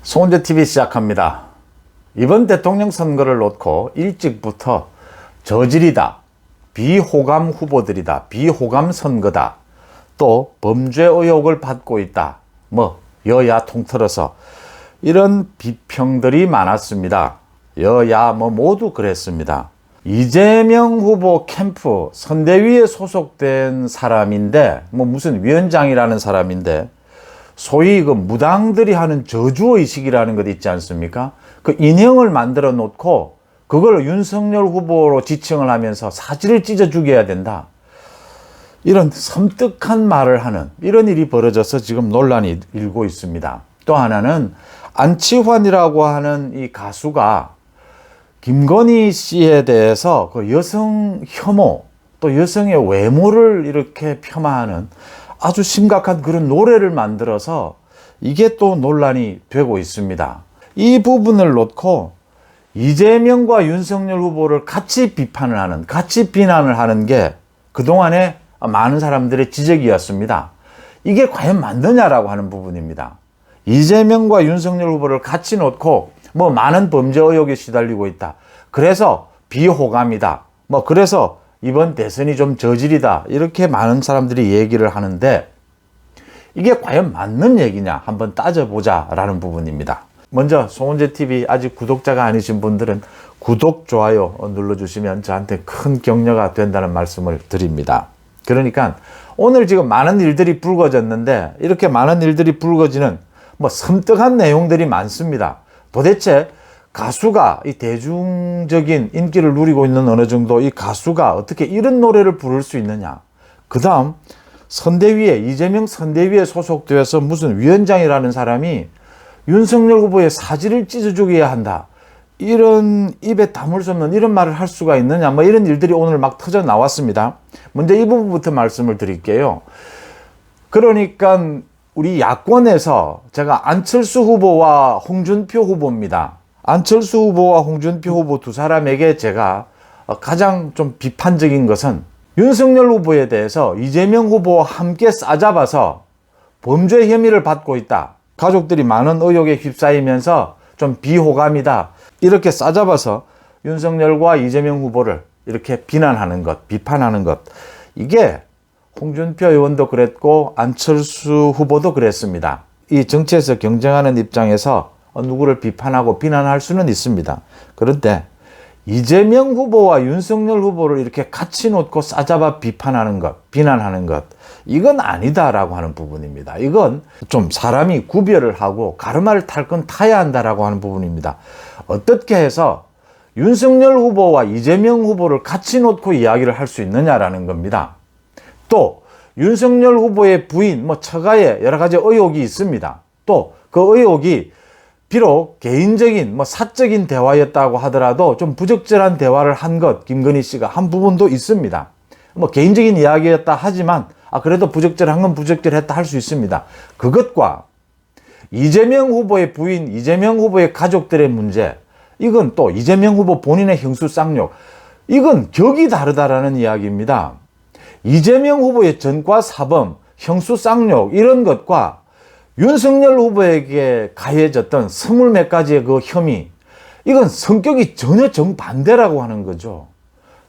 송은재 TV 시작합니다. 이번 대통령 선거를 놓고 일찍부터 저질이다, 비호감 후보들이다, 비호감 선거다, 또 범죄 의혹을 받고 있다, 여야 통틀어서 이런 비평들이 많았습니다. 여야 모두 그랬습니다. 이재명 후보 캠프 선대위에 소속된 사람인데 무슨 위원장이라는 사람인데 소위 그 무당들이 하는 저주의식이라는 것 있지 않습니까? 그 인형을 만들어 놓고 그걸 윤석열 후보로 지칭을 하면서 사지를 찢어 죽여야 된다, 이런 섬뜩한 말을 하는 이런 일이 벌어져서 지금 논란이 일고 있습니다. 또 하나는 안치환이라고 하는 이 가수가 김건희 씨에 대해서 그 여성 혐오, 또 여성의 외모를 이렇게 폄하하는 아주 심각한 그런 노래를 만들어서 이게 또 논란이 되고 있습니다. 이 부분을 놓고 이재명과 윤석열 후보를 같이 비판을 하는, 같이 비난을 하는 게 그동안에 많은 사람들의 지적이었습니다. 이게 과연 맞느냐라고 하는 부분입니다. 이재명과 윤석열 후보를 같이 놓고 많은 범죄 의혹에 시달리고 있다, 그래서 비호감이다, 그래서 이번 대선이 좀 저질이다, 이렇게 많은 사람들이 얘기를 하는데 이게 과연 맞는 얘기냐 한번 따져보자 라는 부분입니다. 먼저 송은재TV 아직 구독자가 아니신 분들은 구독, 좋아요 눌러주시면 저한테 큰 격려가 된다는 말씀을 드립니다. 그러니까 오늘 지금 많은 일들이 불거졌는데 이렇게 많은 일들이 불거지는 섬뜩한 내용들이 많습니다. 도대체 가수가 이 대중적인 인기를 누리고 있는 어느 정도 이 가수가 어떻게 이런 노래를 부를 수 있느냐. 그 다음 선대위에, 이재명 선대위에 소속되어서 무슨 위원장이라는 사람이 윤석열 후보의 사지를 찢어 죽여야 한다, 이런 입에 담을 수 없는 이런 말을 할 수가 있느냐, 이런 일들이 오늘 막 터져 나왔습니다. 먼저 이 부분부터 말씀을 드릴게요. 그러니까 우리 야권에서 제가 안철수 후보와 홍준표 후보입니다. 안철수 후보와 홍준표 후보 두 사람에게 제가 가장 좀 비판적인 것은 윤석열 후보에 대해서 이재명 후보와 함께 싸잡아서 범죄 혐의를 받고 있다, 가족들이 많은 의혹에 휩싸이면서 좀 비호감이다, 이렇게 싸잡아서 윤석열과 이재명 후보를 이렇게 비난하는 것, 비판하는 것, 이게 홍준표 의원도 그랬고 안철수 후보도 그랬습니다. 이 정치에서 경쟁하는 입장에서 누구를 비판하고 비난할 수는 있습니다. 그런데 이재명 후보와 윤석열 후보를 이렇게 같이 놓고 싸잡아 비판하는 것, 비난하는 것, 이건 아니다라고 하는 부분입니다. 이건 좀 사람이 구별을 하고 가르마를 탈 건 타야 한다라고 하는 부분입니다. 어떻게 해서 윤석열 후보와 이재명 후보를 같이 놓고 이야기를 할 수 있느냐라는 겁니다. 또 윤석열 후보의 부인, 처가에 여러 가지 의혹이 있습니다. 또 그 의혹이 비록 개인적인 사적인 대화였다고 하더라도 좀 부적절한 대화를 한 것, 김건희 씨가 한 부분도 있습니다. 개인적인 이야기였다 하지만 그래도 부적절한 건 부적절했다 할 수 있습니다. 그것과 이재명 후보의 부인, 이재명 후보의 가족들의 문제, 이건 또 이재명 후보 본인의 형수쌍욕, 이건 격이 다르다라는 이야기입니다. 이재명 후보의 전과 사범, 형수쌍욕, 이런 것과 윤석열 후보에게 가해졌던 20몇 가지의 그 혐의, 이건 성격이 전혀 정반대라고 하는 거죠.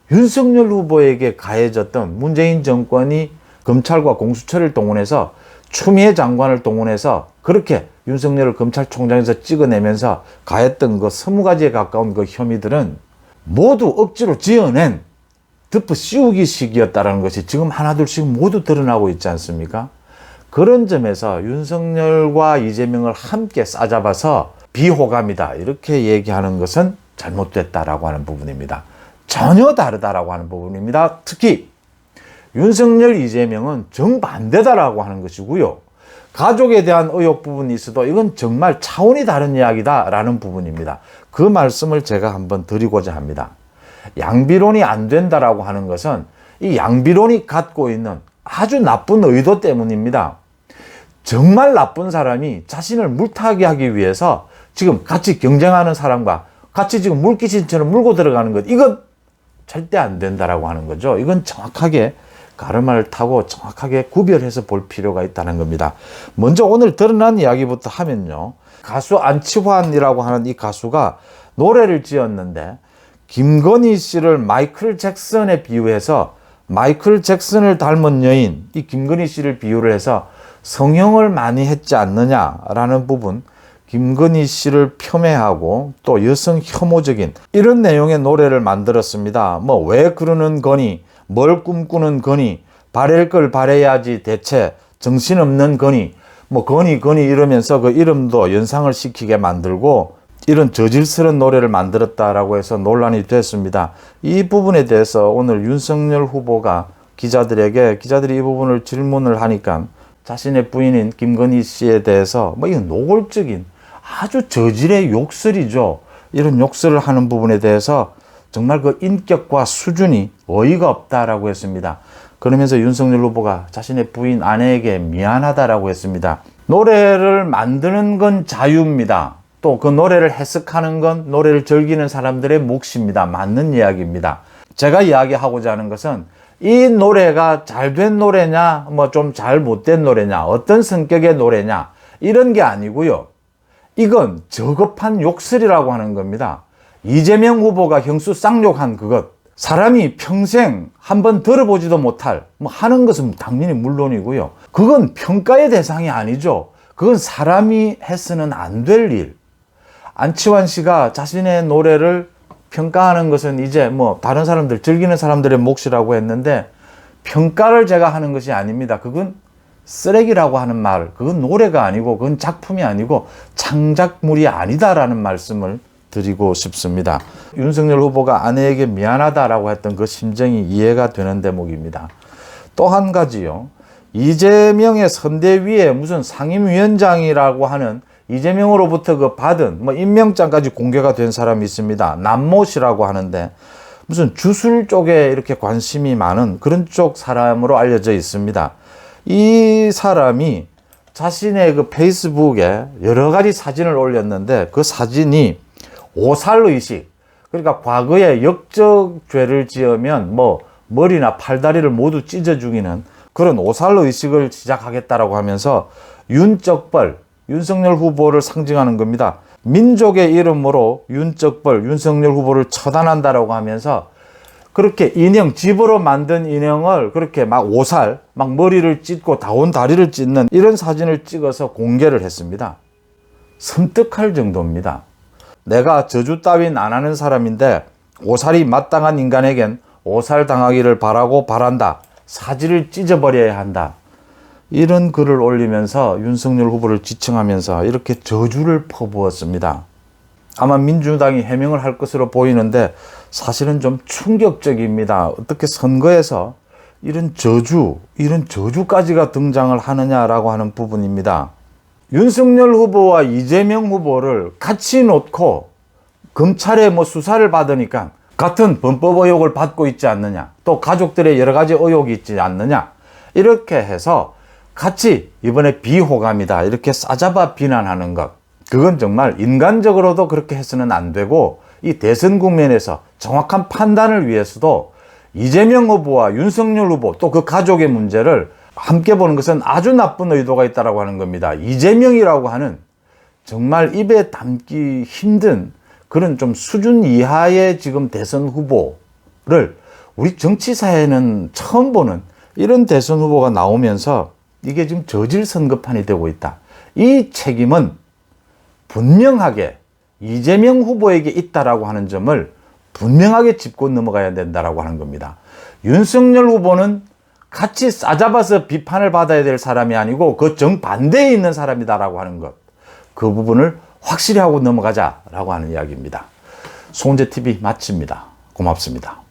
윤석열 후보에게 가해졌던 문재인 정권이 검찰과 공수처를 동원해서 추미애 장관을 동원해서 그렇게 윤석열을 검찰총장에서 찍어내면서 가했던 그 20가지에 가까운 그 혐의들은 모두 억지로 지어낸 덮어 씌우기식이었다는 것이 지금 하나둘씩 모두 드러나고 있지 않습니까? 그런 점에서 윤석열과 이재명을 함께 싸잡아서 비호감이다, 이렇게 얘기하는 것은 잘못됐다라고 하는 부분입니다. 전혀 다르다라고 하는 부분입니다. 특히 윤석열, 이재명은 정반대다라고 하는 것이고요. 가족에 대한 의혹 부분이 있어도 이건 정말 차원이 다른 이야기다라는 부분입니다. 그 말씀을 제가 한번 드리고자 합니다. 양비론이 안 된다라고 하는 것은 이 양비론이 갖고 있는 아주 나쁜 의도 때문입니다. 정말 나쁜 사람이 자신을 물타기 하기 위해서 지금 같이 경쟁하는 사람과 같이 지금 물귀신처럼 물고 들어가는 것, 이건 절대 안 된다라고 하는 거죠. 이건 정확하게 가르마를 타고 정확하게 구별해서 볼 필요가 있다는 겁니다. 먼저 오늘 드러난 이야기부터 하면요, 가수 안치환이라고 하는 이 가수가 노래를 지었는데 김건희 씨를 마이클 잭슨에 비유해서 마이클 잭슨을 닮은 여인 이 김건희 씨를 비유를 해서 성형을 많이 했지 않느냐라는 부분, 김건희 씨를 폄훼하고 또 여성 혐오적인 이런 내용의 노래를 만들었습니다. 뭐 왜 그러는 거니, 뭘 꿈꾸는 거니, 바랄 걸 바래야지 대체 정신없는 거니, 뭐 거니 이러면서 그 이름도 연상을 시키게 만들고 이런 저질스러운 노래를 만들었다라고 해서 논란이 됐습니다. 이 부분에 대해서 오늘 윤석열 후보가 기자들이 이 부분을 질문을 하니까 자신의 부인인 김건희 씨에 대해서 뭐 이건 노골적인 아주 저질의 욕설이죠. 이런 욕설을 하는 부분에 대해서 정말 그 인격과 수준이 어이가 없다라고 했습니다. 그러면서 윤석열 후보가 자신의 부인 아내에게 미안하다라고 했습니다. 노래를 만드는 건 자유입니다. 또 그 노래를 해석하는 건 노래를 즐기는 사람들의 몫입니다. 맞는 이야기입니다. 제가 이야기하고자 하는 것은 이 노래가 잘된 노래냐, 뭐 좀 잘 못된 노래냐, 어떤 성격의 노래냐, 이런 게 아니고요. 이건 저급한 욕설이라고 하는 겁니다. 이재명 후보가 형수 쌍욕한 그것, 사람이 평생 한번 들어보지도 못할 뭐 하는 것은 당연히 물론이고요. 그건 평가의 대상이 아니죠. 그건 사람이 해서는 안 될 일. 안치환 씨가 자신의 노래를 평가하는 것은 이제 뭐 다른 사람들, 즐기는 사람들의 몫이라고 했는데 평가를 제가 하는 것이 아닙니다. 그건 쓰레기라고 하는 말, 그건 노래가 아니고 그건 작품이 아니고 창작물이 아니다라는 말씀을 드리고 싶습니다. 윤석열 후보가 아내에게 미안하다라고 했던 그 심정이 이해가 되는 대목입니다. 또 한 가지요. 이재명의 선대위에 무슨 상임위원장이라고 하는 이재명으로부터 그 받은 뭐 임명장까지 공개가 된 사람이 있습니다. 남모 씨라고 하는데 무슨 주술 쪽에 이렇게 관심이 많은 그런 쪽 사람으로 알려져 있습니다. 이 사람이 자신의 그 페이스북에 여러 가지 사진을 올렸는데 그 사진이 오살의식, 그러니까 과거에 역적죄를 지으면 뭐 머리나 팔다리를 모두 찢어 죽이는 그런 오살의식을 시작하겠다라고 하면서 윤적벌, 윤석열 후보를 상징하는 겁니다. 민족의 이름으로 윤적벌, 윤석열 후보를 처단한다라고 하면서 그렇게 인형, 집으로 만든 인형을 그렇게 막 오살, 막 머리를 찢고 다운 다리를 찢는 이런 사진을 찍어서 공개를 했습니다. 섬뜩할 정도입니다. 내가 저주 따윈 안 하는 사람인데 오살이 마땅한 인간에겐 오살 당하기를 바라고 바란다. 사지를 찢어버려야 한다. 이런 글을 올리면서 윤석열 후보를 지칭하면서 이렇게 저주를 퍼부었습니다. 아마 민주당이 해명을 할 것으로 보이는데 사실은 좀 충격적입니다. 어떻게 선거에서 이런 저주까지가 등장을 하느냐라고 하는 부분입니다. 윤석열 후보와 이재명 후보를 같이 놓고 검찰에 뭐 수사를 받으니까 같은 범법 의혹을 받고 있지 않느냐, 또 가족들의 여러 가지 의혹이 있지 않느냐, 이렇게 해서 같이 이번에 비호감이다 이렇게 싸잡아 비난하는 것, 그건 정말 인간적으로도 그렇게 해서는 안 되고 이 대선 국면에서 정확한 판단을 위해서도 이재명 후보와 윤석열 후보 또 그 가족의 문제를 함께 보는 것은 아주 나쁜 의도가 있다고 하는 겁니다. 이재명이라고 하는 정말 입에 담기 힘든 그런 좀 수준 이하의 지금 대선 후보를 우리 정치사에는 처음 보는 이런 대선 후보가 나오면서 이게 지금 저질 선거판이 되고 있다. 이 책임은 분명하게 이재명 후보에게 있다라고 하는 점을 분명하게 짚고 넘어가야 된다라고 하는 겁니다. 윤석열 후보는 같이 싸잡아서 비판을 받아야 될 사람이 아니고 그 정반대에 있는 사람이다라고 하는 것, 그 부분을 확실히 하고 넘어가자라고 하는 이야기입니다. 송재TV 마칩니다. 고맙습니다.